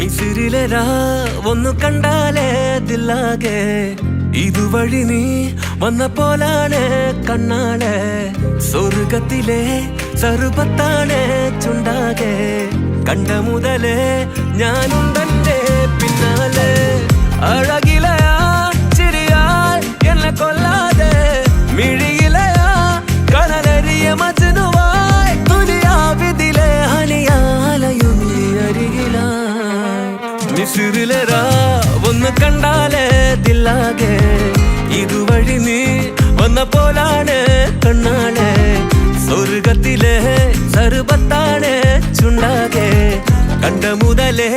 മിസിരിലെരാ ഒന്നു കണ്ടാലേ ദില്ലാകെ ഇതുവഴി നീ വന്ന പോലാണ് കണ്ണാളെ സ്വർഗത്തിലെ സർവത്താണ് ചുണ്ടാകെ കണ്ട മുതലേ ഞാനും തന്റെ പിന്നാലെ അഴകിലയാ ചിരിയാൽ എന്നെ കൊല്ലാതെ മിഴിയിലയാ കനലരിയ മജനുവായി തുലിയാവിതിലെ ഹനിയാലയും നീ അരികിലായി മിസിരിലെരാ ഒന്ന് കണ്ടാലേ ദില്ലാകെ ഇതുവഴി നീ വന്ന പോലാണ് കണ്ണാളെ സ്വർഗത്തിലെ സർവത്താണ് ചുണ്ടാകെ കണ്ട മുതലേ